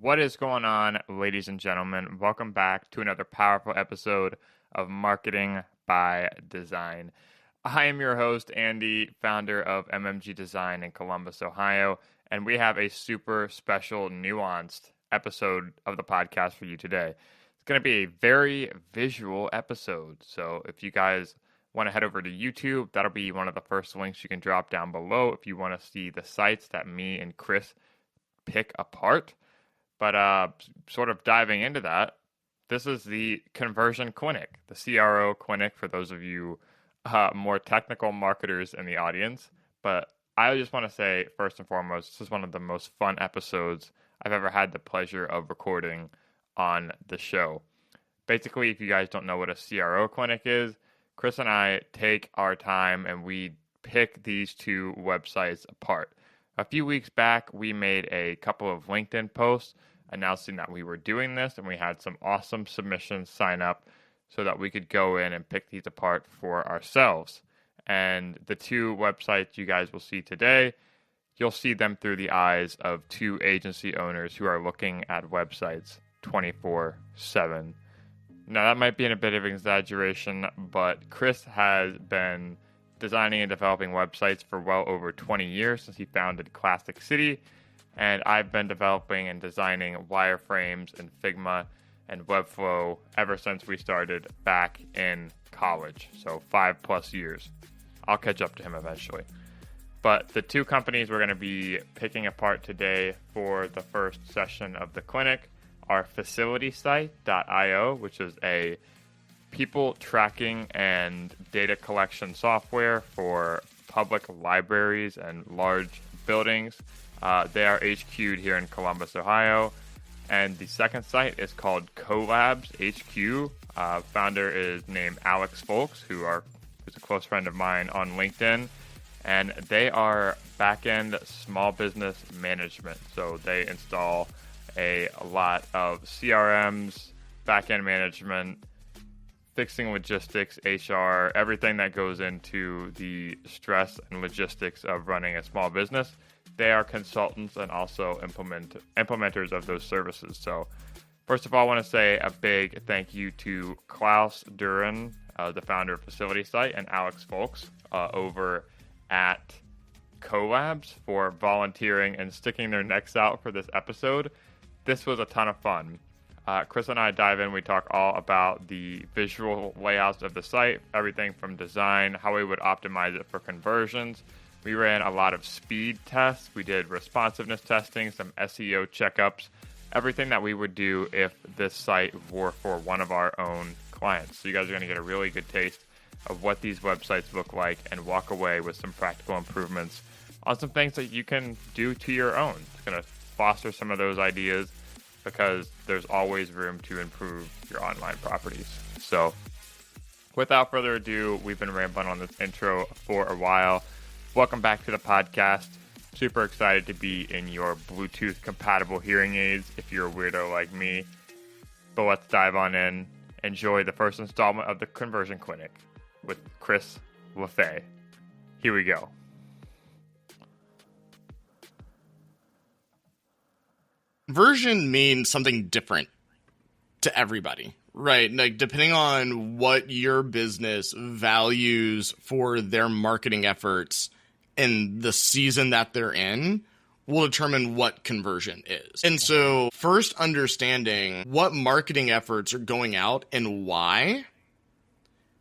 What is going on, ladies and gentlemen? Welcome back to another powerful episode of Marketing by Design. I am your host, Andy, founder of MMG Design in Columbus, Ohio, and we have a super special, nuanced episode of the podcast for you today. It's going to be a very visual episode, so if you guys want to head over to YouTube, that'll be one of the first links you can drop down below if you want to see the sites that me and Chris pick apart. But sort of diving into that, this is the Conversion Clinic, the CRO clinic for those of you more technical marketers in the audience. But I just want to say, first and foremost, this is one of the most fun episodes I've ever had the pleasure of recording on the show. Basically, if you guys don't know what a CRO clinic is, Chris and I take our time and we pick these two websites apart. A few weeks back, we made a couple of LinkedIn posts announcing that we were doing this, and we had some awesome submissions sign up so that we could go in and pick these apart for ourselves. And the two websites you guys will see today, you'll see them through the eyes of two agency owners who are looking at websites 24/7. Now, that might be in a bit of an exaggeration, but Chris has been designing and developing websites for well over 20 years since he founded Classic City. And I've been developing and designing wireframes and Figma and Webflow ever since we started back in college. So 5+ years. I'll catch up to him eventually. But the two companies we're going to be picking apart today for the first session of the clinic are FacilitySite.io, which is a people tracking and data collection software for public libraries and large buildings. They are HQ'd here in Columbus, Ohio. And the second site is called Collabs HQ. Founder is named Alex Folks, who's a close friend of mine on LinkedIn. And they are back-end small business management. So they install a lot of CRMs, back-end management, fixing logistics, HR, everything that goes into the stress and logistics of running a small business. They are consultants and also implementers of those services. So first of all, I want to say a big thank you to Klaus Duren, the founder of Facility Site, and Alex Folks over at Collabs for volunteering and sticking their necks out for this episode. This was a ton of fun. Chris and I dive in. We talk all about the visual layouts of the site, everything from design, how we would optimize it for conversions. We ran a lot of speed tests. We did responsiveness testing, some SEO checkups, everything that we would do if this site were for one of our own clients. So you guys are going to get a really good taste of what these websites look like and walk away with some practical improvements on some things that you can do to your own. It's going to foster some of those ideas because there's always room to improve your online properties. So without further ado, we've been rambling on this intro for a while. Welcome back to the podcast. Super excited to be in your Bluetooth compatible hearing aids if you're a weirdo like me. But let's dive on in. Enjoy the first installment of the Conversion Clinic with Chris LaFay. Here we go. Conversion means something different to everybody, right? Like depending on what your business values for their marketing efforts and the season that they're in will determine what conversion is. And so first understanding what marketing efforts are going out and why,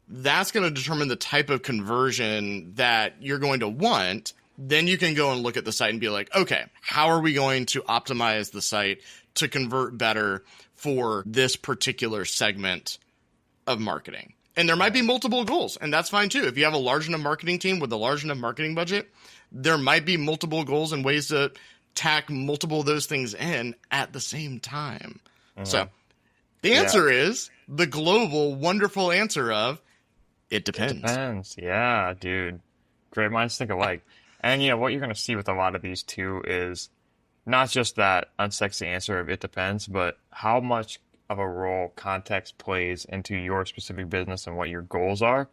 that's going to determine the type of conversion that you're going to want. Then you can go and look at the site and be like, okay, how are we going to optimize the site to convert better for this particular segment of marketing? And there might be multiple goals, and that's fine too. If you have a large enough marketing team with a large enough marketing budget, there might be multiple goals and ways to tack multiple of those things in at the same time. So the answer is the global, wonderful answer of it depends. It depends. Yeah, dude. Great minds think alike. And, you know, what you're going to see with a lot of these too is not just that unsexy answer of it depends, but how much of a role context plays into your specific business and what your goals are.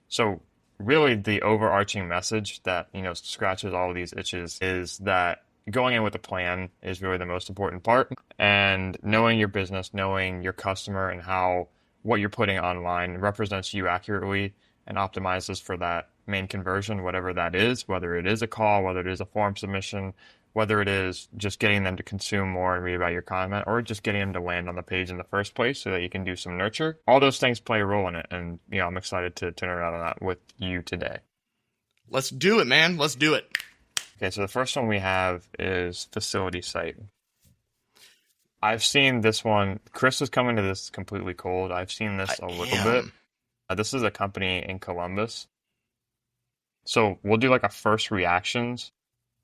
So really the overarching message that, you know, scratches all of these itches is that going in with a plan is really the most important part. And knowing your business, knowing your customer and how what you're putting online represents you accurately and optimizes for that main conversion, whatever that is, whether it is a call, whether it is a form submission, whether it is just getting them to consume more and read about your content, or just getting them to land on the page in the first place so that you can do some nurture. All those things play a role in it. And, I'm excited to turn around on that with you today. Let's do it, man. Let's do it. Okay, so the first one we have is facility site. I've seen this one. Chris is coming to this completely cold. I've seen this a little bit. This is a company in Columbus. So we'll do like a first reactions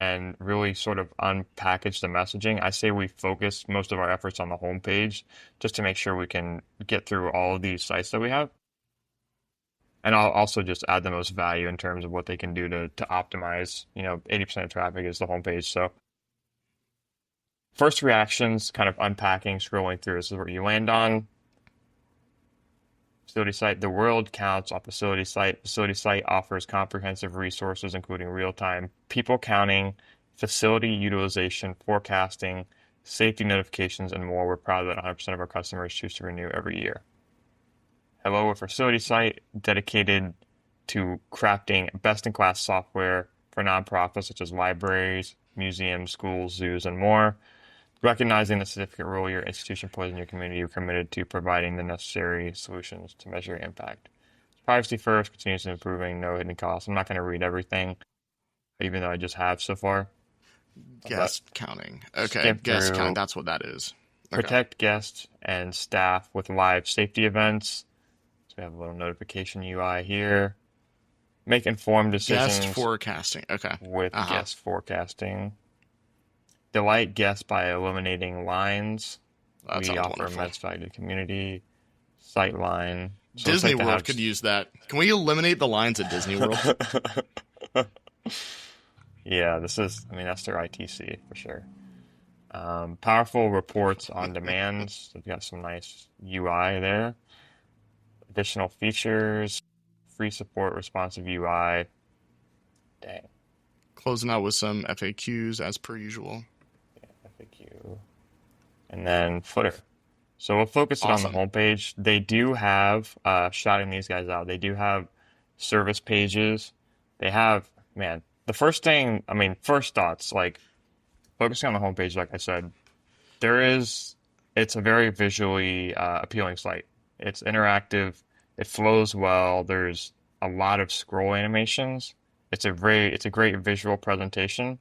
and really sort of unpackage the messaging. I say we focus most of our efforts on the homepage just to make sure we can get through all of these sites that we have. And I'll also just add the most value in terms of what they can do to optimize. 80% of traffic is the homepage. So first reactions, kind of unpacking, scrolling through. This is where you land on. Facility site. The world counts on facility site. Facility site offers comprehensive resources, including real-time people counting, facility utilization, forecasting, safety notifications, and more. We're proud that 100% of our customers choose to renew every year. Hello, a facility site dedicated to crafting best-in-class software for nonprofits such as libraries, museums, schools, zoos, and more. Recognizing the significant role your institution plays in your community, you're committed to providing the necessary solutions to measure impact. Privacy first, continuously improving, no hidden costs. I'm not going to read everything, even though I just have so far. Guest counting. Okay, guest counting. That's what that is. Okay. Protect guests and staff with live safety events. So we have a little notification UI here. Make informed decisions. Guest forecasting. Okay. With guest forecasting. Delight guests by eliminating lines. We offer immense value to the community. Sightline. So Disney World could use that. Can we eliminate the lines at Disney World? Yeah, that's their ITC for sure. Powerful reports on demands. They've got some nice UI there. Additional features. Free support, responsive UI. Dang. Closing out with some FAQs as per usual. FAQ. And then footer. So we'll focus it on the homepage. They do have, shouting these guys out, they do have service pages. They have, the first thing, first thoughts, like focusing on the homepage, like I said, it's a very visually appealing site. It's interactive. It flows well. There's a lot of scroll animations. It's a great visual presentation.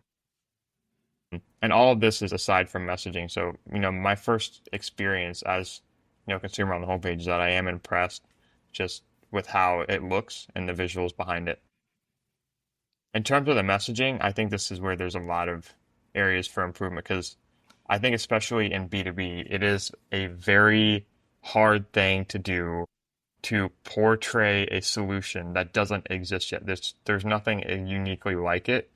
And all of this is aside from messaging. So, my first experience as, consumer on the homepage is that I am impressed just with how it looks and the visuals behind it. In terms of the messaging, I think this is where there's a lot of areas for improvement because I think especially in B2B, it is a very hard thing to do to portray a solution that doesn't exist yet. There's nothing uniquely like it.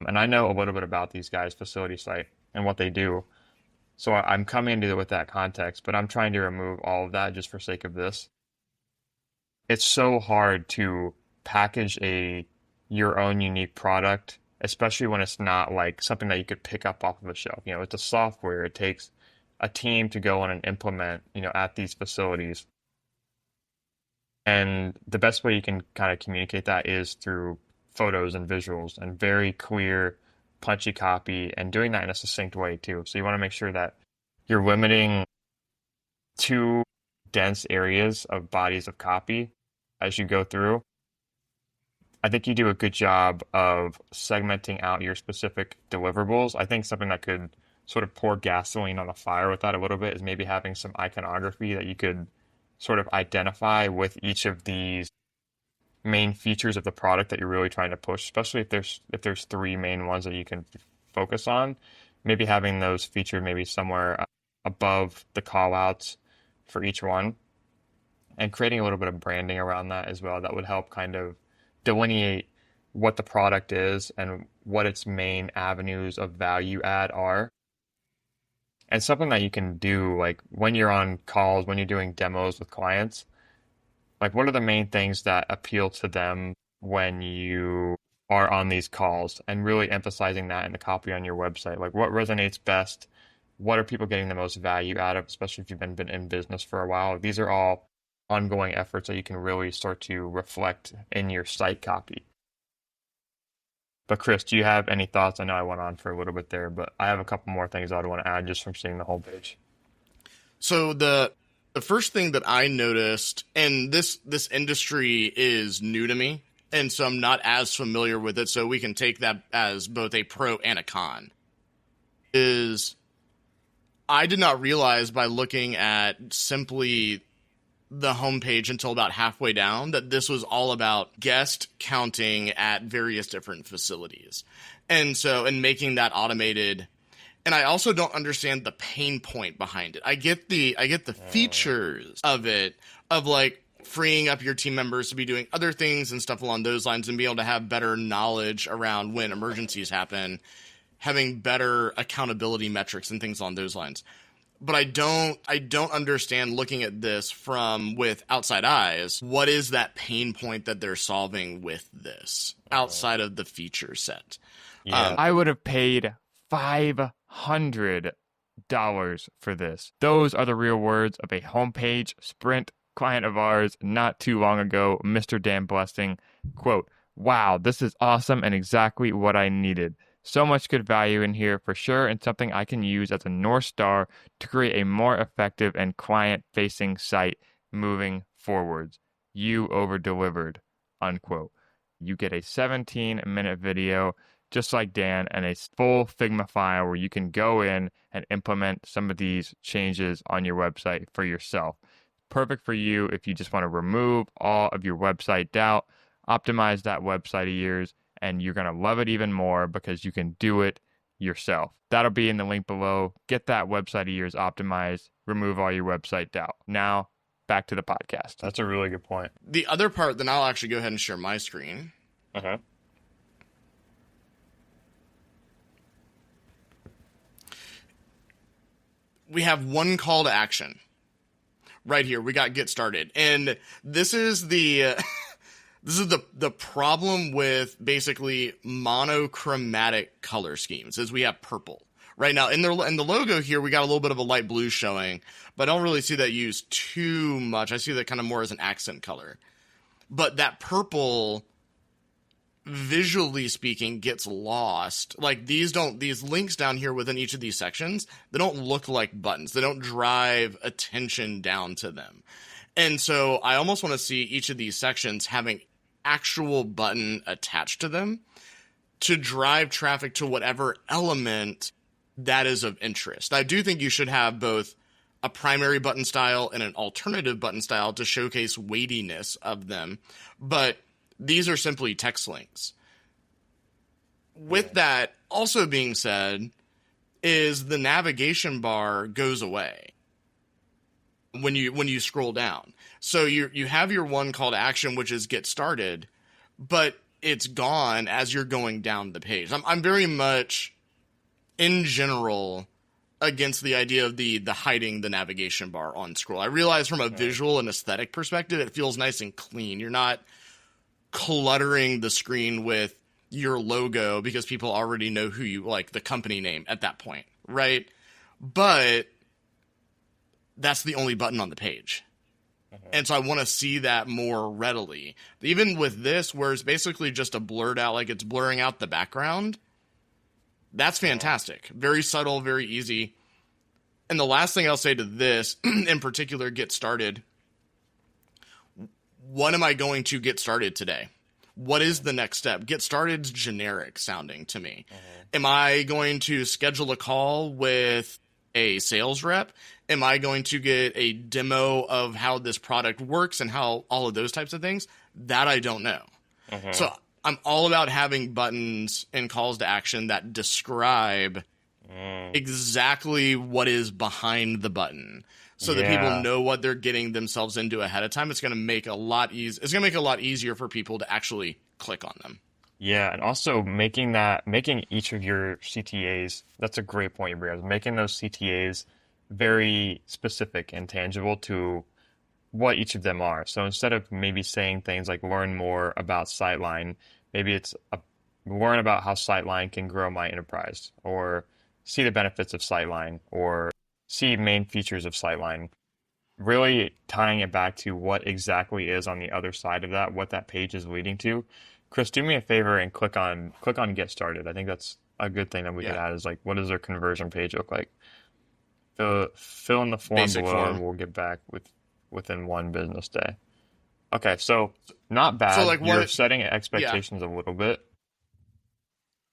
And I know a little bit about these guys' facility site and what they do. So I'm coming into it with that context, but I'm trying to remove all of that just for sake of this. It's so hard to package your own unique product, especially when it's not like something that you could pick up off of a shelf. It's a software. It takes a team to go in and implement, at these facilities. And the best way you can kind of communicate that is through photos and visuals and very clear, punchy copy and doing that in a succinct way too. So you want to make sure that you're limiting too dense areas of bodies of copy as you go through. I think you do a good job of segmenting out your specific deliverables. I think something that could sort of pour gasoline on the fire with that a little bit is maybe having some iconography that you could sort of identify with each of these main features of the product that you're really trying to push, especially if there's three main ones that you can focus on. Maybe having those featured maybe somewhere above the call outs for each one and creating a little bit of branding around that as well. That would help kind of delineate what the product is and what its main avenues of value add are. And something that you can do, like when you're on calls, when you're doing demos with clients, like what are the main things that appeal to them when you are on these calls and really emphasizing that in the copy on your website. Like what resonates best? What are people getting the most value out of, especially if you've been in business for a while? These are all ongoing efforts that you can really start to reflect in your site copy. But Chris, do you have any thoughts? I know I went on for a little bit there, but I have a couple more things I'd want to add just from seeing the whole page. So the first thing that I noticed, and this industry is new to me, and so I'm not as familiar with it, so we can take that as both a pro and a con, is I did not realize by looking at simply the homepage until about halfway down that this was all about guest counting at various different facilities. And making that automated. And I also don't understand the pain point behind it. I get the features of it, of like freeing up your team members to be doing other things and stuff along those lines and be able to have better knowledge around when emergencies happen, having better accountability metrics and things along those lines. But I don't understand, looking at this with outside eyes, what is that pain point that they're solving with this outside of the feature set? Yeah. I would have paid $500 for this. Those are the real words of a homepage Sprint client of ours not too long ago, Mr. Dan Blessing. Quote, "Wow, this is awesome and exactly what I needed. So much good value in here for sure, and something I can use as a North Star to create a more effective and client-facing site moving forwards. You over-delivered," unquote. You get a 17-minute video, just like Dan, and a full Figma file where you can go in and implement some of these changes on your website for yourself. Perfect for you if you just want to remove all of your website doubt, optimize that website of yours, and you're going to love it even more because you can do it yourself. That'll be in the link below. Get that website of yours optimized, remove all your website doubt. Now, back to the podcast. That's a really good point. The other part, then I'll actually go ahead and share my screen. Uh-huh. We have one call to action. Right here, we got get started. And this is the... This is the problem with basically monochromatic color schemes, is we have purple. Right now, in the logo here, we got a little bit of a light blue showing, but I don't really see that used too much. I see that kind of more as an accent color. But that purple, visually speaking, gets lost. Like these links down here within each of these sections, they don't look like buttons. They don't drive attention down to them. And so I almost want to see each of these sections having actual button attached to them to drive traffic to whatever element that is of interest. I do think you should have both a primary button style and an alternative button style to showcase weightiness of them, but these are simply text links. With that also being said, is the navigation bar goes away when you scroll down. So you have your one call to action, which is get started, but it's gone as you're going down the page. I'm very much, in general, against the idea of the hiding the navigation bar on scroll. I realize from a visual and aesthetic perspective, it feels nice and clean. You're not cluttering the screen with your logo because people already know who you like, the company name at that point, right? But that's the only button on the page. And so I want to see that more readily. Even with this, where it's basically just a blurred out, like it's blurring out the background, that's fantastic. Very subtle, very easy. And the last thing I'll say to this, in particular, get started. What am I going to get started today? What is the next step? Get started's generic sounding to me. Am I going to schedule a call with a sales rep? Am I going to get a demo of how this product works and how all of those types of things? That I don't know. So I'm all about having buttons and calls to action that describe exactly what is behind the button, so that people know what they're getting themselves into ahead of time. It's going to make a lot easier for people to actually click on them. Yeah, and also making each of your CTAs, that's a great point you bring up, making those CTAs very specific and tangible to what each of them are. So instead of maybe saying things like learn more about Sightline, maybe it's learn about how Sightline can grow my enterprise, or see the benefits of Sightline, or see main features of Sightline. Really tying it back to what exactly is on the other side of that, what that page is leading to. Chris, do me a favor and click on Get Started. I think that's a good thing that we could Yeah. add is like, what does their conversion page look like? Fill in the form Basic below, and form. we'll get back within one business day. Okay, so not So bad. like You're what? setting Yeah. expectations a little bit.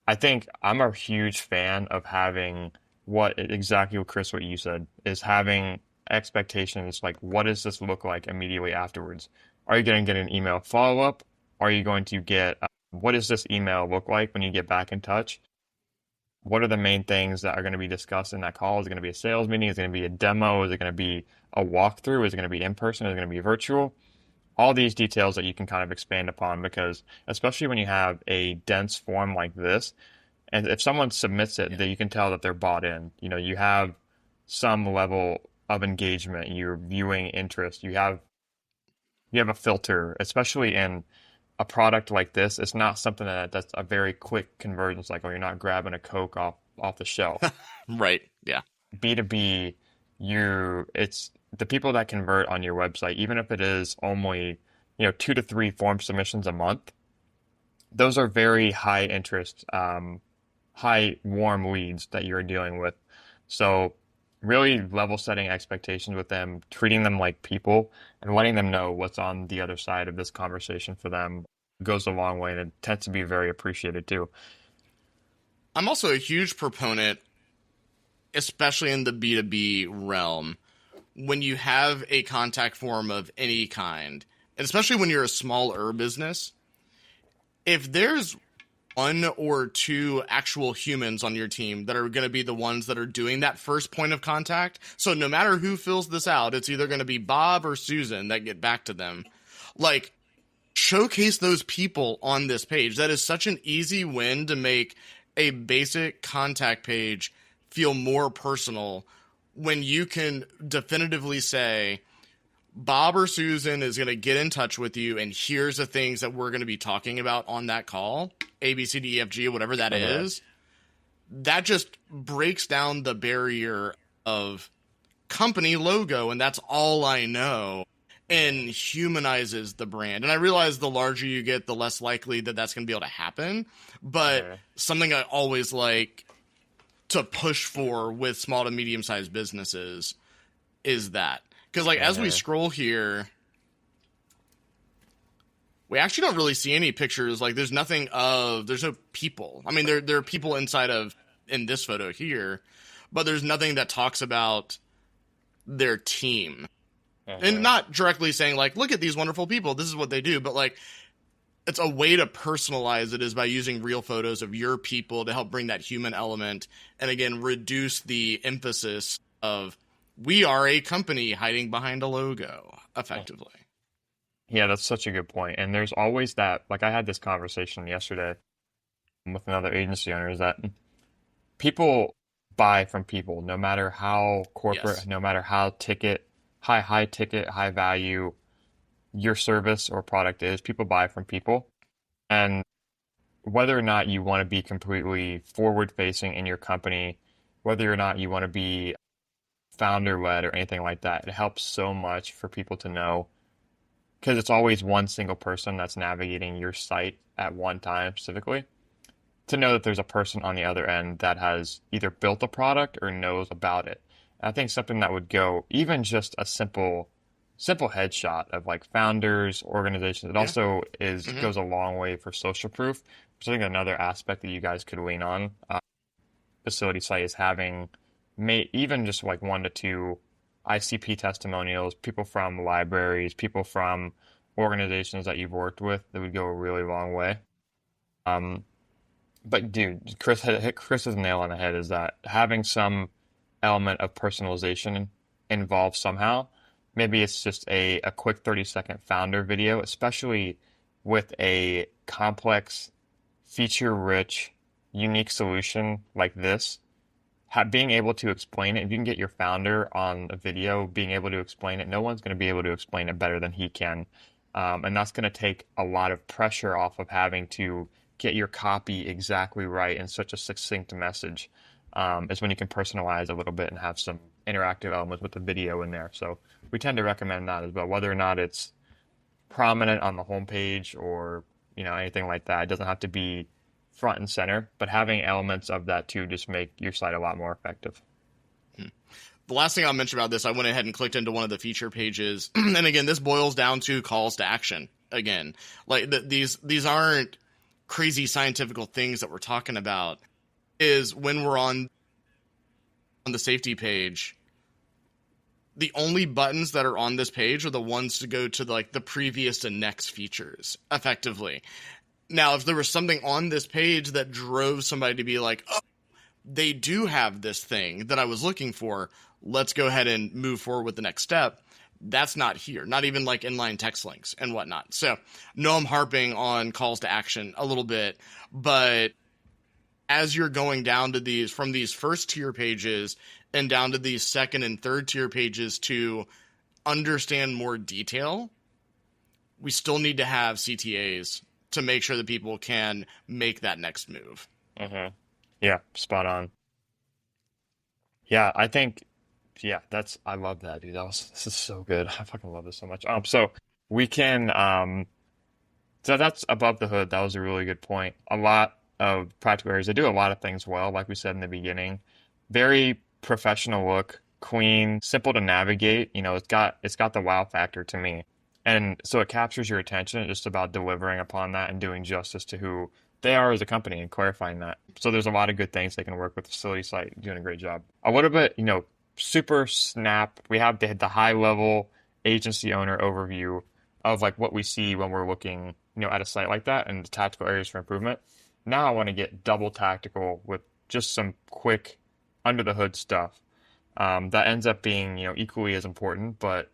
I think I'm a huge fan of having exactly what Chris, what you said, is having expectations like what does this look like immediately afterwards? Are you going to get an email follow-up? Are you going to get what does this email look like when you get back in touch? What are the main things that are going to be discussed in that call? Is it going to be a sales meeting? Is it going to be a demo? Is it going to be a walkthrough? Is it going to be in person? Is it going to be virtual? All these details that you can kind of expand upon because especially when you have a dense form like this, and if someone submits it, Yeah. that you can tell that they're bought in. You know, you have some level of engagement, you're viewing interest, you have a filter, especially in a product like this. It's not something that's a very quick conversion cycle. You're not grabbing a Coke off the shelf. Right. Yeah. B2B, it's the people that convert on your website, even if it is only, 2 to 3 form submissions a month, those are very high interest, high warm leads that you're dealing with. So really level setting expectations with them, treating them like people, and letting them know what's on the other side of this conversation for them goes a long way, and it tends to be very appreciated too. I'm also a huge proponent, especially in the B2B realm, when you have a contact form of any kind, and especially when you're a smaller business, if there's one or two actual humans on your team that are going to be the ones that are doing that first point of contact. So no matter who fills this out, it's either going to be Bob or Susan that get back to them. Like, showcase those people on this page. That is such an easy win to make a basic contact page feel more personal when you can definitively say, Bob or Susan is going to get in touch with you, and here's the things that we're going to be talking about on that call, A, B, C, D, E, F, G, whatever that is. That just breaks down the barrier of company logo, and that's all I know, and humanizes the brand. And I realize the larger you get, the less likely that that's going to be able to happen. But something I always like to push for with small to medium-sized businesses is that. Because, like, as we scroll here, we actually don't really see any pictures. Like, there's no people. I mean, there are people in this photo here, but there's nothing that talks about their team. And not directly saying, like, look at these wonderful people, this is what they do, but, like, it's a way to personalize it is by using real photos of your people to help bring that human element and, again, reduce the emphasis of we are a company hiding behind a logo, effectively. Yeah, that's such a good point. And there's always that, like I had this conversation yesterday with another agency owner, is that people buy from people, no matter how corporate, Yes. no matter how high ticket, high value your service or product is, people buy from people. And whether or not you want to be completely forward facing in your company, whether or not you want to be founder led or anything like that, it helps so much for people to know because it's always one single person that's navigating your site at one time specifically. To know that there's a person on the other end that has either built a product or knows about it. I think something that would go even just a simple headshot of like founders, organizations. It also goes a long way for social proof, which I think another aspect that you guys could lean on. Facility site is having even just like 1 to 2 ICP testimonials, people from libraries, people from organizations that you've worked with that would go a really long way. But dude, Chris hit Chris's nail on the head is that having some element of personalization involved somehow. Maybe it's just a quick 30-second founder video, especially with a complex, feature-rich, unique solution like this. Being able to explain it, if you can get your founder on a video, being able to explain it, no one's going to be able to explain it better than he can. And that's going to take a lot of pressure off of having to get your copy exactly right in such a succinct message is when you can personalize a little bit and have some interactive elements with the video in there. So we tend to recommend that as well, whether or not it's prominent on the homepage or anything like that. It doesn't have to be front and center, but having elements of that too just make your site a lot more effective. The last thing I'll mention about this, I went ahead and clicked into one of the feature pages, and again, this boils down to calls to action. Again, like these aren't crazy scientific things that we're talking about. Is when we're on the safety page, the only buttons that are on this page are the ones to go to like the previous and next features, effectively. Now, if there was something on this page that drove somebody to be like, oh, they do have this thing that I was looking for, let's go ahead and move forward with the next step. That's not here, not even like inline text links and whatnot. So, no, I'm harping on calls to action a little bit, but as you're going down to these, from these first tier pages and down to these second and third tier pages to understand more detail, we still need to have CTAs to make sure that people can make that next move. Mm-hmm. Yeah, spot on. Yeah, I think, I love that, dude. This is so good. I fucking love this so much. So we can, so that's above the hood. That was a really good point. A lot of practical areas, they do a lot of things well, like we said in the beginning. Very professional look, clean, simple to navigate. It's got the wow factor to me. And so it captures your attention. It's just about delivering upon that and doing justice to who they are as a company and clarifying that. So there's a lot of good things they can work with. Facility site doing a great job. A little bit, super snap. We have the high level agency owner overview of like what we see when we're looking, at a site like that and the tactical areas for improvement. Now I want to get double tactical with just some quick under the hood stuff. That ends up being, equally as important, but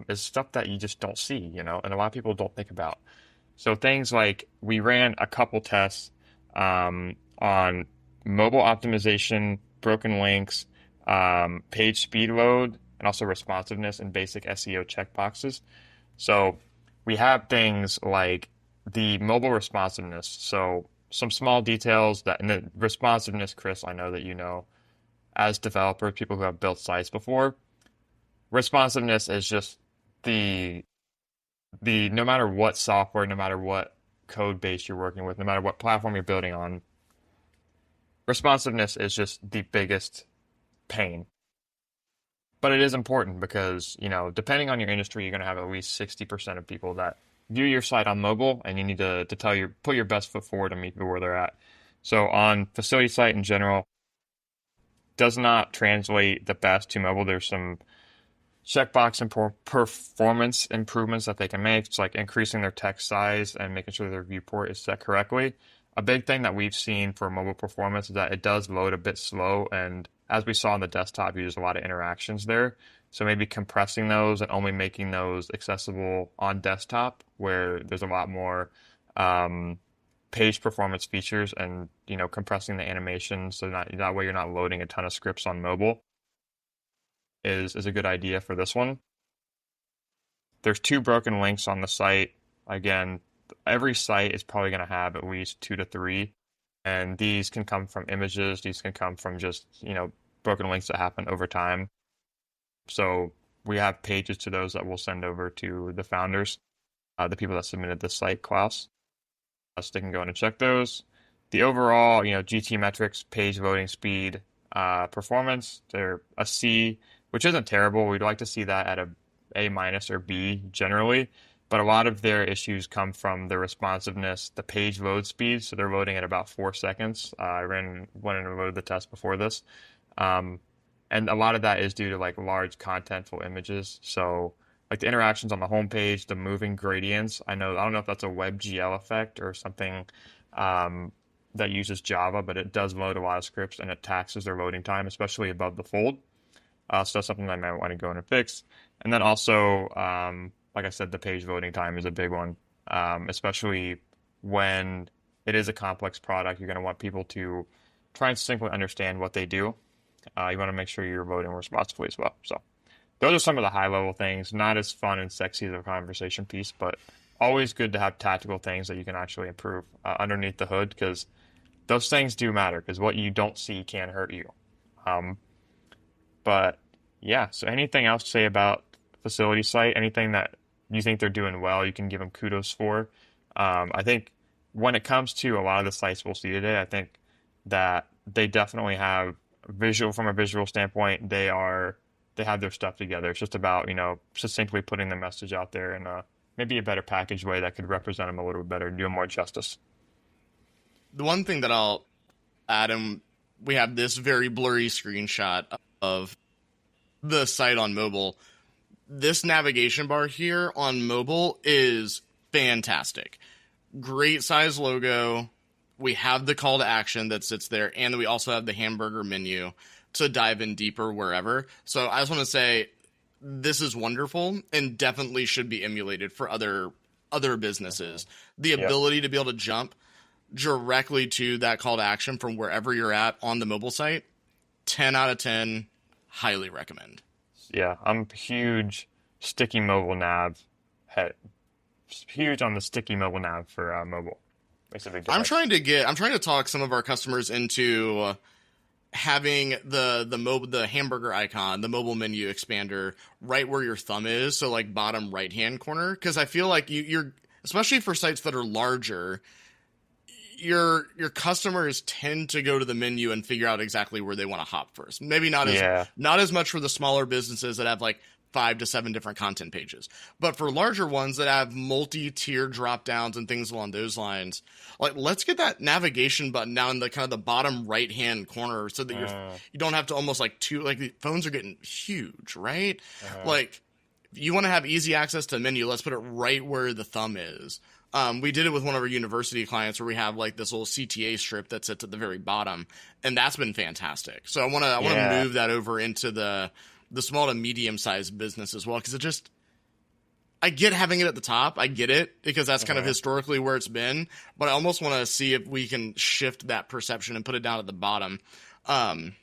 is stuff that you just don't see, and a lot of people don't think about. So things like we ran a couple tests on mobile optimization, broken links, page speed load, and also responsiveness and basic SEO checkboxes. So we have things like the mobile responsiveness. So some small details and the responsiveness, Chris, I know that as developers, people who have built sites before, responsiveness is just the no matter what software, no matter what code base you're working with, no matter what platform you're building on, responsiveness is just the biggest pain. But it is important because, depending on your industry, you're going to have at least 60% of people that view your site on mobile, and you need to put your best foot forward and meet people where they're at. So on facility site in general, does not translate the best to mobile. There's some checkbox and performance improvements that they can make. It's like increasing their text size and making sure their viewport is set correctly. A big thing that we've seen for mobile performance is that it does load a bit slow, and as we saw on the desktop, there's a lot of interactions there. So maybe compressing those and only making those accessible on desktop where there's a lot more page performance features, and compressing the animation so that way you're not loading a ton of scripts on mobile is a good idea for this one. There's 2 broken links on the site. Again, every site is probably going to have at least 2 to 3, and these can come from images. These can come from just broken links that happen over time. So we have pages to those that we'll send over to the founders, the people that submitted the site, Klaus. So they can go in and check those. The overall, GT metrics, page loading speed, performance, they're a C, which isn't terrible. We'd like to see that at A minus or B generally, but a lot of their issues come from the responsiveness, the page load speed. So they're loading at about 4 seconds. I went and loaded the test before this. And a lot of that is due to like large contentful images. So like the interactions on the homepage, the moving gradients. I don't know if that's a WebGL effect or something that uses Java, but it does load a lot of scripts and it taxes their loading time, especially above the fold. So that's something that I might want to go in and fix. And then also, like I said, the page loading time is a big one, especially when it is a complex product. You're going to want people to try and simply understand what they do. You want to make sure you're loading responsibly as well. So those are some of the high-level things. Not as fun and sexy as a conversation piece, but always good to have tactical things that you can actually improve underneath the hood, because those things do matter, because what you don't see can hurt you. Um, but yeah, so anything else to say about facility site? Anything that you think they're doing well, you can give them kudos for. I think when it comes to a lot of the sites we'll see today, I think that they definitely have visual from a visual standpoint. They have their stuff together. It's just about, succinctly putting the message out there in maybe a better packaged way that could represent them a little bit better, do them more justice. The one thing that I'll add, and we have this very blurry screenshot of the site on mobile. This navigation bar here on mobile is fantastic. Great size logo. We have the call to action that sits there, and we also have the hamburger menu to dive in deeper wherever. So I just want to say this is wonderful and definitely should be emulated for other businesses. The ability to be able to jump directly to that call to action from wherever you're at on the mobile site, 10 out of 10, highly recommend. Yeah, I'm huge sticky mobile nav head. Huge on the sticky mobile nav for mobile. Makes a big difference. I'm trying to talk some of our customers into having the hamburger icon, the mobile menu expander right where your thumb is, so like bottom right hand corner, because I feel like you're especially for sites that are larger, your customers tend to go to the menu and figure out exactly where they want to hop first. Maybe not as much for the smaller businesses that have like 5 to 7 different content pages, but for larger ones that have multi-tier drop downs and things along those lines, like let's get that navigation button down in the kind of the bottom right hand corner so that you don't have to almost like the phones are getting huge, right? Like you want to have easy access to the menu, let's put it right where the thumb is. We did it with one of our university clients where we have like this little CTA strip that sits at the very bottom, and that's been fantastic. So I want to move that over into the small to medium sized business as well, because I get having it at the top. I get it because that's kind of historically where it's been, but I almost want to see if we can shift that perception and put it down at the bottom.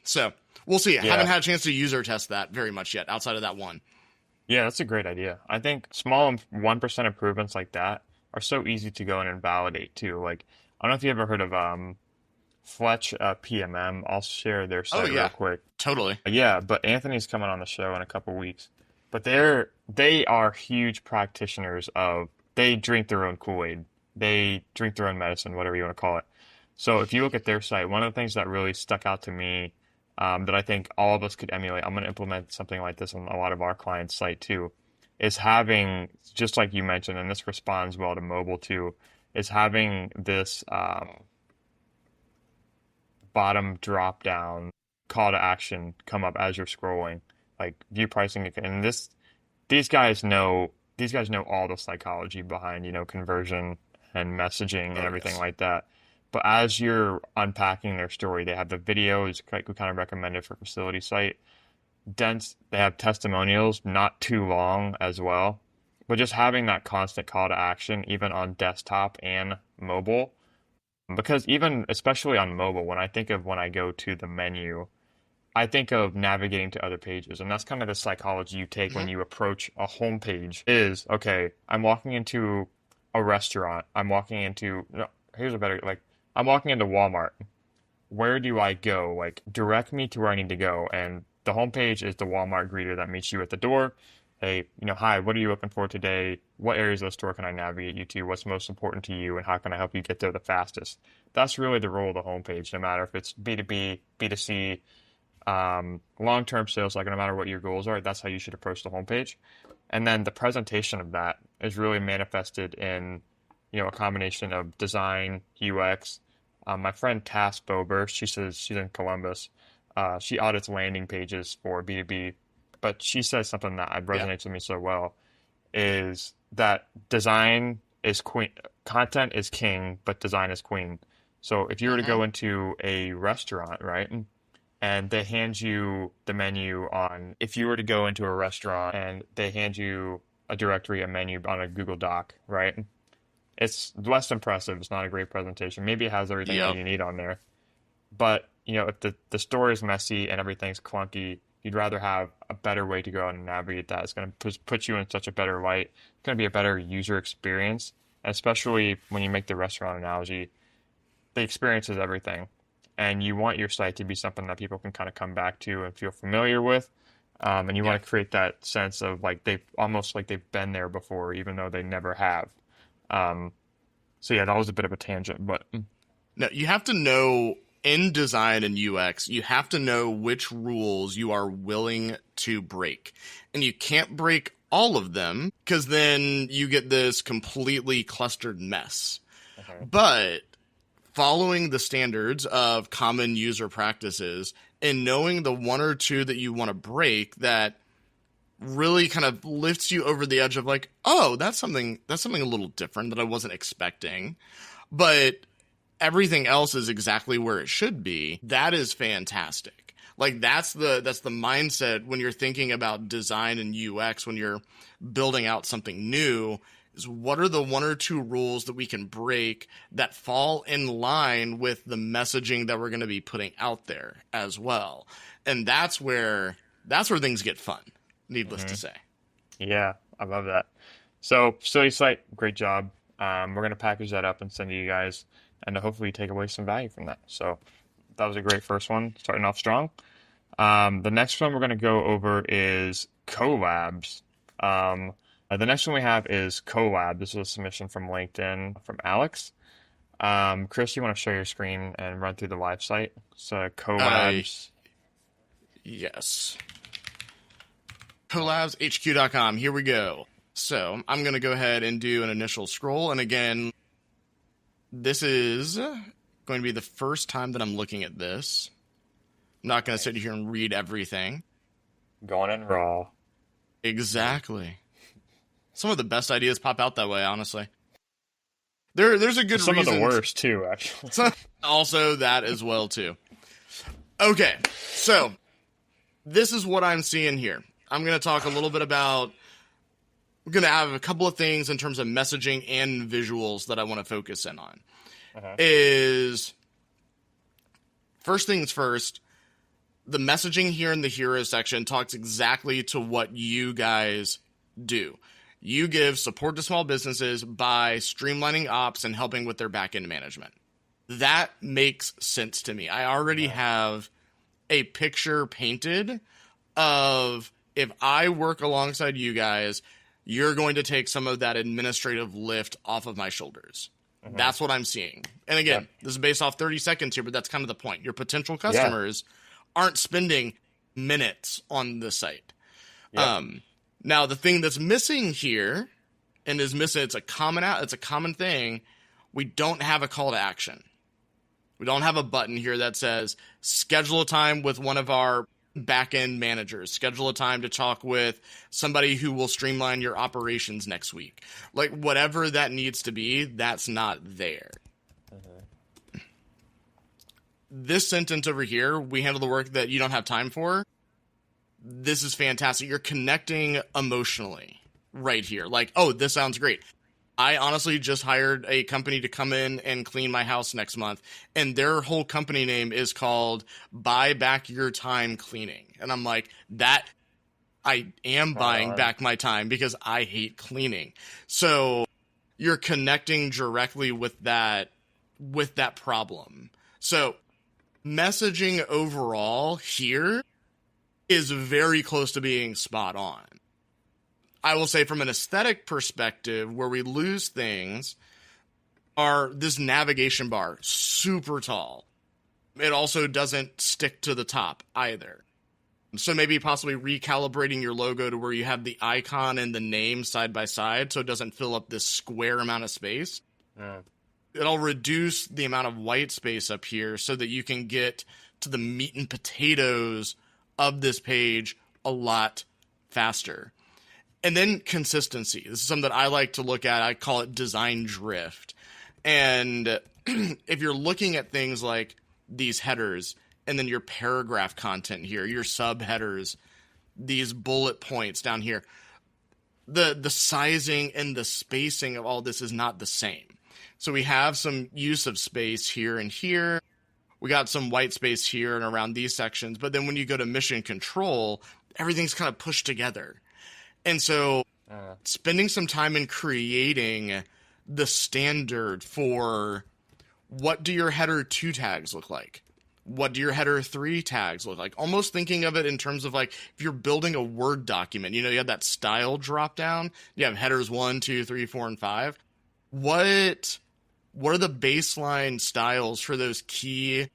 So we'll see. I haven't had a chance to user test that very much yet outside of that one. Yeah, that's a great idea. I think small 1% improvements like that are so easy to go in and validate too. Like, I don't know if you ever heard of Fletch PMM. I'll share their site real quick. Totally. Yeah, but Anthony's coming on the show in a couple weeks. But they are huge practitioners of, they drink their own Kool-Aid. They drink their own medicine, whatever you want to call it. So if you look at their site, one of the things that really stuck out to me that I think all of us could emulate, I'm going to implement something like this on a lot of our clients' site too, is having, just like you mentioned, and this responds well to mobile too, is having this bottom drop down call to action come up as you're scrolling, like view pricing. And these guys know all the psychology behind, conversion and messaging and everything like that. But as you're unpacking their story, they have the videos, like we kind of recommended for facility site. Dense, they have testimonials, not too long as well, but just having that constant call to action even on desktop and mobile, because even especially on mobile, when I go to the menu, I think of navigating to other pages, and that's kind of the psychology you take when you approach a home page is, okay, I'm walking into a restaurant, I'm walking into Walmart. Where do I go? Like, direct me to where I need to go. And the homepage is the Walmart greeter that meets you at the door. Hey, hi, what are you looking for today? What areas of the store can I navigate you to? What's most important to you? And how can I help you get there the fastest? That's really the role of the homepage, no matter if it's B2B, B2C, long-term sales, like no matter what your goals are, that's how you should approach the homepage. And then the presentation of that is really manifested in, a combination of design, UX. My friend Tass Bober, she says she's in Columbus. She audits landing pages for B2B, but she says something that resonates with me so well, is that design is queen, content is king, but design is queen. So if you were to go into a restaurant, right, and they hand you the menu if you were to go into a restaurant and they hand you a directory, a menu on a Google Doc, right? It's less impressive. It's not a great presentation. Maybe it has everything that you need on there. But, if the store is messy and everything's clunky, you'd rather have a better way to go out and navigate that. It's going to put you in such a better light. It's going to be a better user experience, especially when you make the restaurant analogy. The experience is everything, and you want your site to be something that people can kind of come back to and feel familiar with. And you Yeah. want to create that sense of like they've almost like they've been there before, even though they never have. Um, so yeah, that was a bit of a tangent, but No, you have to know in design and UX, you have to know which rules you are willing to break. And you can't break all of them because then you get this completely clustered mess. okay. But following the standards of common user practices and knowing the one or two that you want to break that really kind of lifts you over the edge of like, oh, that's something a little different that I wasn't expecting. But everything else is exactly where it should be. That is fantastic. Like that's the mindset when you're thinking about design and UX, when you're building out something new, is what are the one or two rules that we can break that fall in line with the messaging that we're going to be putting out there as well. And that's where things get fun, needless to Hmm. say. Yeah, I love that. So, facility site, great job. We're gonna package that up and send to you guys, and to hopefully take away some value from that. So, that was a great first one, starting off strong. The next one we're gonna go over is collabs. The next one we have is collab. This was a submission from LinkedIn from Alex. Chris, you want to share your screen and run through the live site? So, Uh, collabs. yes. collabshq.com. Here we go. So I'm going to go ahead and do an initial scroll. And again, this is going to be the first time that I'm looking at this. I'm not going to sit Nice. here and read everything. Going in raw. Exactly. Some of the best ideas pop out that way, honestly. There's a good Some of the reason. worst too, actually. Also, that as well, too. Okay, so this is what I'm seeing here. I'm going to talk a little bit about. We're going to have a couple of things in terms of messaging and visuals that I want to focus in on. Uh-huh. Is first things first, the messaging here in the hero section talks exactly to what you guys do. You give support to small businesses by streamlining ops and helping with their back end management. That makes sense to me. I already Yeah. have a picture painted of if I work alongside you guys, you're going to take some of that administrative lift off of my shoulders. Uh-huh. That's what I'm seeing. And again, Yep. this is based off 30 seconds here, but that's kind of the point. Your potential Yeah. customers aren't spending minutes on the site. Yep. Now, the thing that's missing here, and is missing, it's a common thing. We don't have a call to action. We don't have a button here that says schedule a time with one of our back-end managers, schedule a time to talk with somebody who will streamline your operations next week. Like whatever that needs to be, that's not there. This sentence over here, we handle the work that you don't have time for. This is fantastic. You're connecting emotionally right here. Like, oh, this sounds great. I honestly just hired a company to come in and clean my house next month, and their whole company name is called Buy Back Your Time Cleaning. And I'm like, that I am Right buying on. back my time because I hate cleaning. So you're connecting directly with that problem. So messaging overall here is very close to being spot on. I will say from an aesthetic perspective, where we lose things are this navigation bar, super tall. It also doesn't stick to the top either. So maybe possibly recalibrating your logo to where you have the icon and the name side by side so it doesn't fill up this square amount of space. Mm. It'll reduce the amount of white space up here so that you can get to the meat and potatoes of this page a lot faster. And then consistency. This is something that I like to look at. I call it design drift. And if you're looking at things like these headers and then your paragraph content here, your subheaders, these bullet points down here, the sizing and the spacing of all this is not the same. So we have some use of space here and here. we got some white space here and around these sections. But then when you go to mission control, everything's kind of pushed together. And so spending some time in creating the standard for what do your header 2 tags look like? What do your header 3 tags look like? Almost thinking of it in terms of like if you're building a Word document, you have that style drop down. You have headers 1, 2, 3, 4, and 5. What are the baseline styles for those key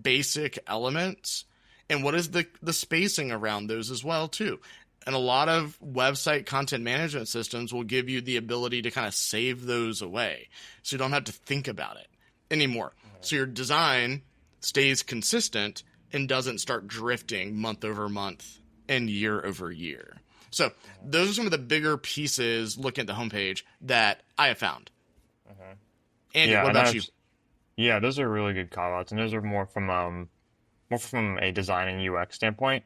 basic elements? And what is the spacing around those as well, too? And a lot of website content management systems will give you the ability to kind of save those away. So you don't have to think about it anymore. So your design stays consistent and doesn't start drifting month over month and year over year. So those are some of the bigger pieces looking at the homepage that I have found. Andy, Yeah, what and about you? yeah, those are really good call outs, and those are more from a design and UX standpoint.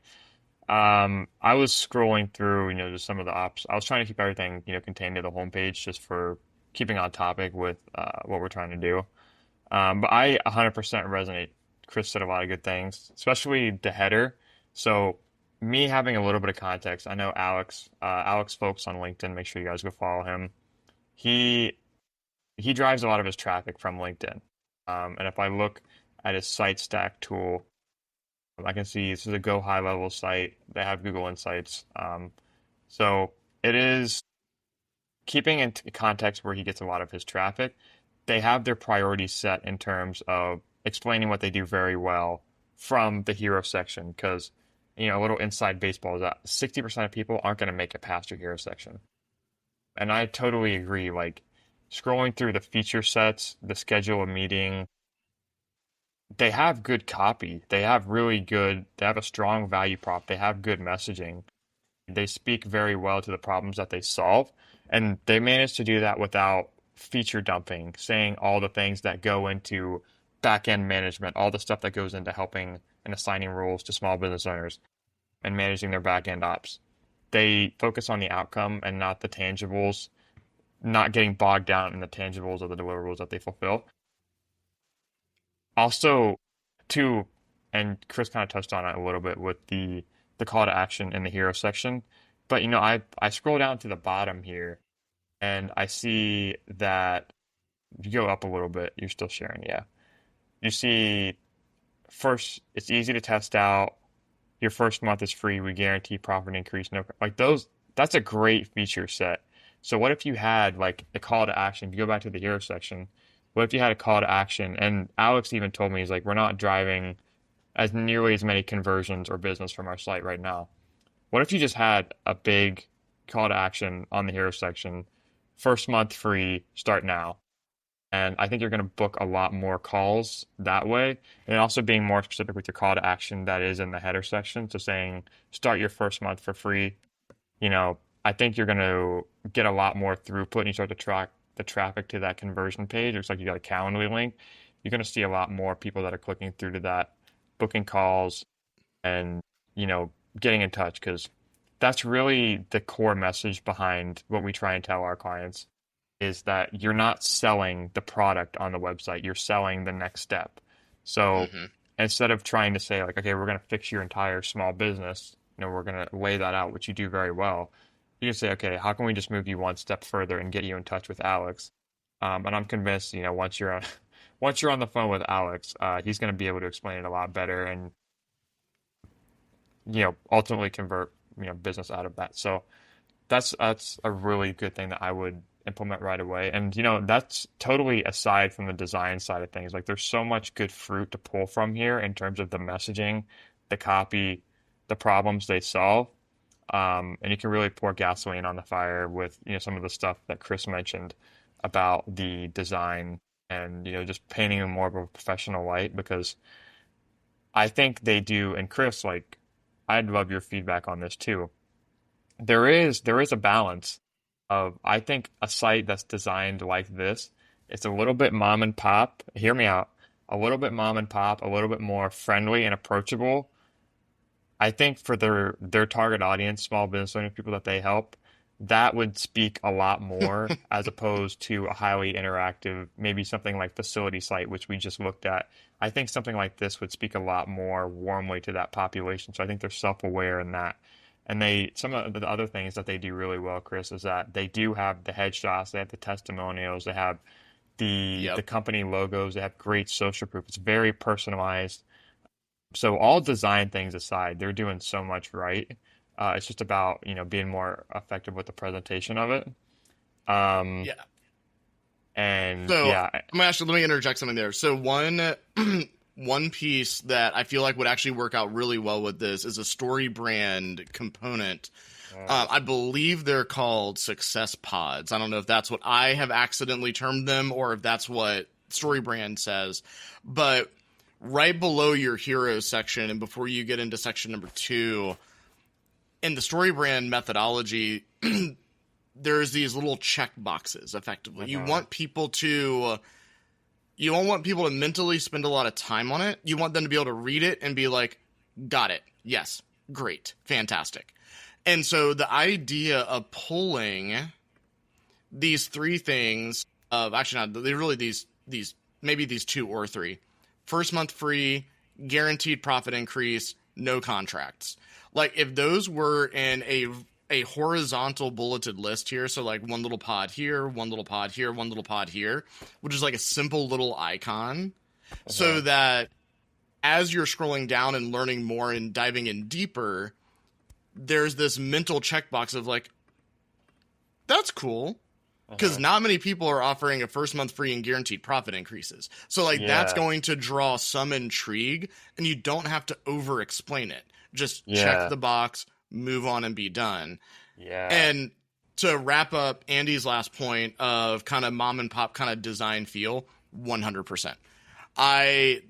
I was scrolling through, just some of the ops. I was trying to keep everything, contained to the homepage just for keeping on topic with what we're trying to do. But I 100% resonate. Chris said a lot of good things, especially the header. So me having a little bit of context, I know Alex Folks on LinkedIn. Make sure you guys go follow him. He he drives a lot of his traffic from LinkedIn. And if I look at his site stack tool, I can see this is a Go high level site. They have Google Insights. So it is keeping in context where he gets a lot of his traffic. They have their priorities set in terms of explaining what they do very well from the hero section because, a little inside baseball is that 60% of people aren't going to make it past your hero section. And I totally agree. Like scrolling through the feature sets, the schedule a meeting, they have good copy. They have a strong value prop. They have good messaging. They speak very well to the problems that they solve. And they manage to do that without feature dumping, saying all the things that go into back end management, all the stuff that goes into helping and assigning roles to small business owners and managing their back end ops. They focus on the outcome and not the tangibles, not getting bogged down in the tangibles of the deliverables that they fulfill. Also, too, and Chris kind of touched on it a little bit with the call to action in the hero section. But I scroll down to the bottom here and I see that if you go up a little bit, you're still sharing, yeah. You see first, it's easy to test out. Your first month is free. We guarantee profit increase. No, like those, that's a great feature set. So what if you had like a call to action? If you go back to the hero section, what if you had a call to action? And Alex even told me, he's like, we're not driving as nearly as many conversions or business from our site right now. What if you just had a big call to action on the hero section? First month free, start now. And I think you're going to book a lot more calls that way. And also being more specific with your call to action that is in the header section. So saying start your first month for free. I think you're going to get a lot more throughput and you start to track the traffic to that conversion page. It's like you got a Calendly link. You're going to see a lot more people that are clicking through to that, booking calls and, getting in touch because that's really the core message behind what we try and tell our clients is that you're not selling the product on the website, you're selling the next step. So instead of trying to say like, okay, we're going to fix your entire small business, we're going to lay that out, which you do very well. You can say, okay, how can we just move you one step further and get you in touch with Alex? And I'm convinced, once you're on the phone with Alex, he's going to be able to explain it a lot better and, ultimately convert, business out of that. So that's a really good thing that I would implement right away. And, that's totally aside from the design side of things. Like there's so much good fruit to pull from here in terms of the messaging, the copy, the problems they solve. And you can really pour gasoline on the fire with, some of the stuff that Chris mentioned about the design and, just painting in more of a professional light because I think they do. And Chris, like, I'd love your feedback on this too. There is a balance of I think a site that's designed like this, it's a little bit mom and pop. Hear me out. A little bit mom and pop, a little bit more friendly and approachable. I think for their target audience, small business owners, people that they help, that would speak a lot more as opposed to a highly interactive, maybe something like facility site, which we just looked at. I think something like this would speak a lot more warmly to that population. So I think they're self-aware in that. And some of the other things that they do really well, Chris, is that they do have the headshots, they have the testimonials, they have the Yep. company logos, they have great social proof. It's very personalized. So all design things aside, they're doing so much right. It's just about, being more effective with the presentation of it. Um, Yeah. and So yeah, I'm actually let me interject something there. So one piece that I feel like would actually work out really well with this is a story brand component. I believe they're called success pods. I don't know if that's what I have accidentally termed them or if that's what story brand says, but right below your heroes section and before you get into section number 2 in the story brand methodology, there's these little check boxes effectively. You don't want people to mentally spend a lot of time on it. You want them to be able to read it and be like, got it. Yes. Great. Fantastic. And so the idea of pulling these 3 things of actually not, they really these maybe these 2 or 3. First month free, guaranteed profit increase, no contracts. Like if those were in a horizontal bulleted list here, so like one little pod here, one little pod here, one little pod here, which is like a simple little icon, so that as you're scrolling down and learning more and diving in deeper, there's this mental checkbox of like, that's cool. Because not many people are offering a first month free and guaranteed profit increases. So like that's yeah, going to draw some intrigue and you don't have to over explain it. Just check yeah, the box, move on and be done. yeah, And to wrap up Andy's last point of kind of mom and pop kind of design feel, 100%.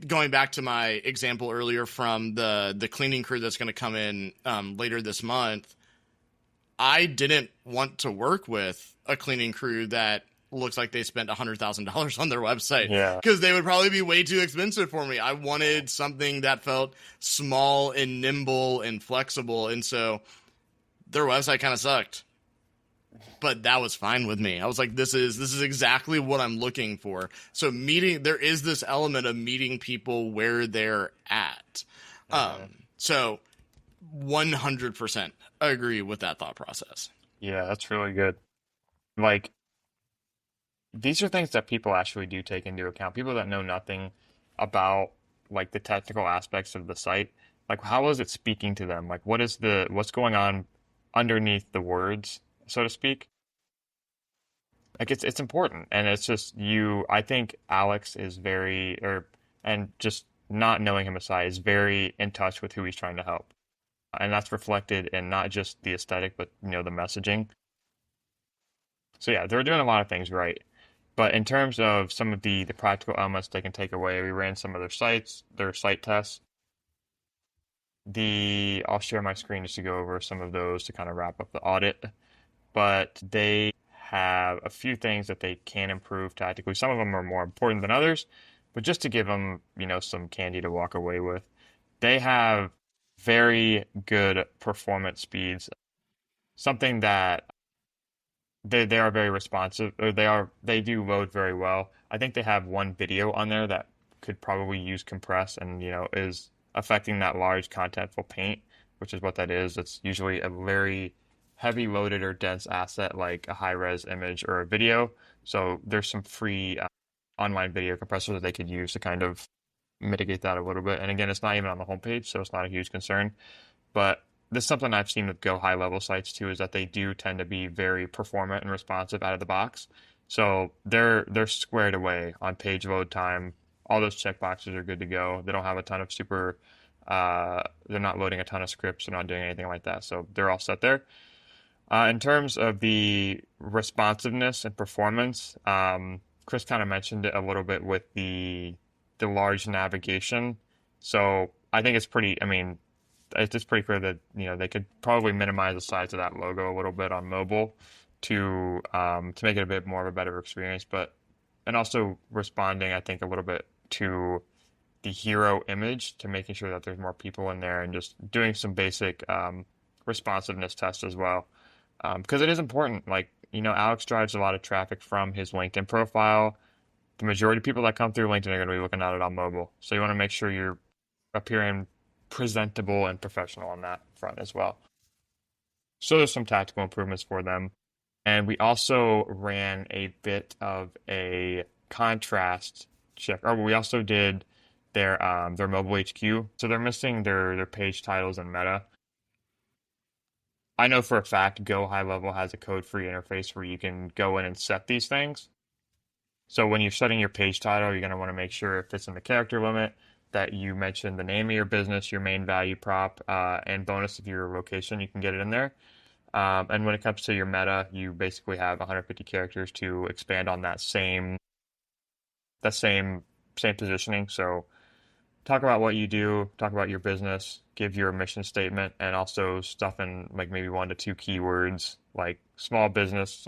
Going back to my example earlier from the cleaning crew that's going to come in later this month, I didn't want to work with a cleaning crew that looks like they spent $100,000 on their website yeah, because they would probably be way too expensive for me. I wanted something that felt small and nimble and flexible. And so their website kind of sucked, but that was fine with me. I was like, this is exactly what I'm looking for. So there is this element of meeting people where they're at. So 100% agree with that thought process. yeah, that's really good. Like, these are things that people actually do take into account. People that know nothing about like the technical aspects of the site, like how is it speaking to them? Like what's going on underneath the words, so to speak? Like it's important, and it's just I think Alex is very and just not knowing him aside is very in touch with who he's trying to help. And that's reflected in not just the aesthetic, but the messaging. So yeah, they're doing a lot of things right. But in terms of some of the practical elements they can take away, we ran some of their site tests. I'll share my screen just to go over some of those to kind of wrap up the audit. But they have a few things that they can improve tactically. Some of them are more important than others, but just to give them, some candy to walk away with. They have very good performance speeds, something that they are very responsive, or they do load very well. I think they have one video on there that could probably use compress and is affecting that large contentful paint, which is what that is. It's usually a very heavy loaded or dense asset like a high res image or a video. So there's some free online video compressors that they could use to kind of mitigate that a little bit. And again, it's not even on the homepage, so it's not a huge concern. But this is something I've seen with Go high level sites too, is that they do tend to be very performant and responsive out of the box. So they're squared away on page load time. All those checkboxes are good to go. They don't have a ton of they're not loading a ton of scripts. They're not doing anything like that. So they're all set there. In terms of the responsiveness and performance, Chris kind of mentioned it a little bit with the large navigation. So I think I mean, it's just pretty clear that they could probably minimize the size of that logo a little bit on mobile to make it a bit more of a better experience, and also responding, I think, a little bit to the hero image to making sure that there's more people in there and just doing some basic responsiveness tests as well. because it is important. Like, Alex drives a lot of traffic from his LinkedIn profile. The majority of people that come through LinkedIn are going to be looking at it on mobile. So you want to make sure you're appearing presentable and professional on that front as well. So there's some tactical improvements for them. And we also ran a bit of a contrast check. Or we also did their mobile HQ. So they're missing their page titles and meta. I know for a fact Go High Level has a code-free interface where you can go in and set these things. So when you're setting your page title, you're going to want to make sure it fits in the character limit, that you mention the name of your business, your main value prop, and bonus of your location, you can get it in there. And when it comes to your meta, you basically have 150 characters to expand on that same positioning. So talk about what you do, talk about your business, give your mission statement, and also stuff in like maybe 1 to 2 keywords like small business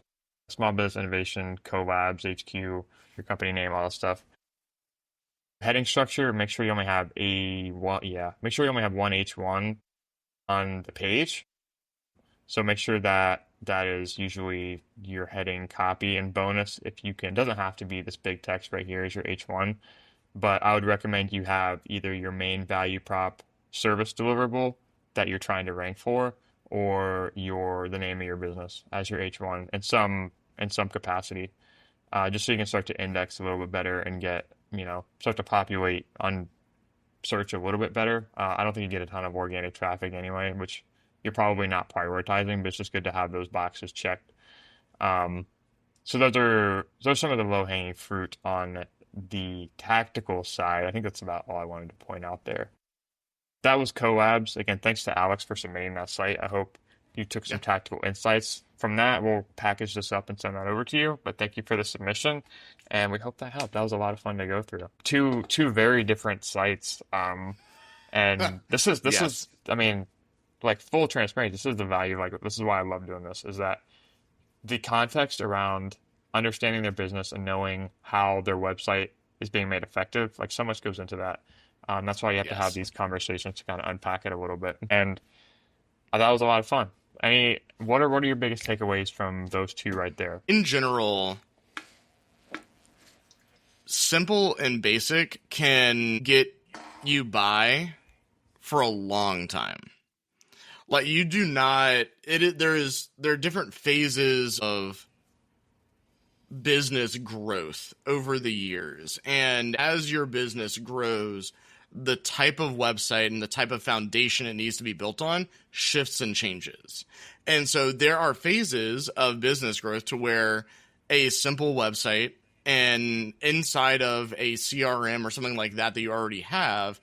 innovation, collabs, HQ, your company name, all that stuff. Heading structure, make sure you only have make sure you only have one H1 on the page. So make sure that that is usually your heading copy, and bonus if you can. It doesn't have to be this big text right here is your H1, but I would recommend you have either your main value prop service deliverable that you're trying to rank for, or the name of your business as your H1 in some capacity, just so you can start to index a little bit better and get start to populate on search a little bit better. I don't think you get a ton of organic traffic anyway, which you're probably not prioritizing, but it's just good to have those boxes checked. So those are some of the low hanging fruit on the tactical side. I think that's about all I wanted to point out there. That was collabs. Again, thanks to Alex for submitting that site. I hope you took some tactical insights from that. We'll package this up and send that over to you. But thank you for the submission, and we hope that helped. That was a lot of fun to go through. Two very different sites. And this is, I mean, like full transparency. This is the value. Like this is why I love doing this. Is that the context around understanding their business and knowing how their website is being made effective. Like so much goes into that. That's why you have to have these conversations to kind of unpack it a little bit. And that was a lot of fun. What are your biggest takeaways from those two right there? In general, simple and basic can get you by for a long time. Like you do not, there are different phases of business growth over the years. And as your business grows, the type of website and the type of foundation it needs to be built on shifts and changes. And so there are phases of business growth to where a simple website and inside of a CRM or something like that you already have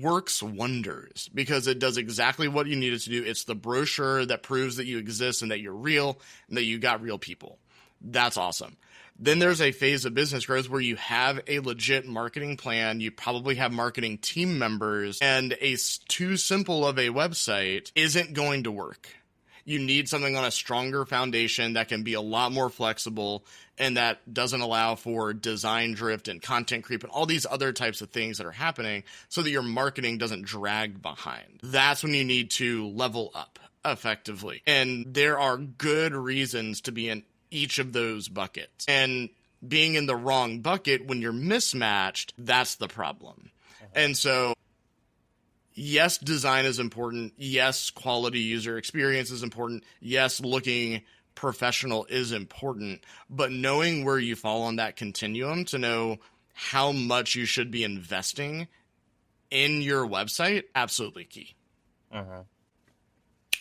works wonders because it does exactly what you need it to do. It's the brochure that proves that you exist and that you're real and that you got real people. That's awesome. Then there's a phase of business growth where you have a legit marketing plan. You probably have marketing team members, and too simple of a website isn't going to work. You need something on a stronger foundation that can be a lot more flexible and that doesn't allow for design drift and content creep and all these other types of things that are happening so that your marketing doesn't drag behind. That's when you need to level up effectively. And there are good reasons to be in each of those buckets. And being in the wrong bucket when you're mismatched, that's the problem. And so, yes, design is important. Yes, quality user experience is important. Yes, looking professional is important. But knowing where you fall on that continuum to know how much you should be investing in your website, absolutely key.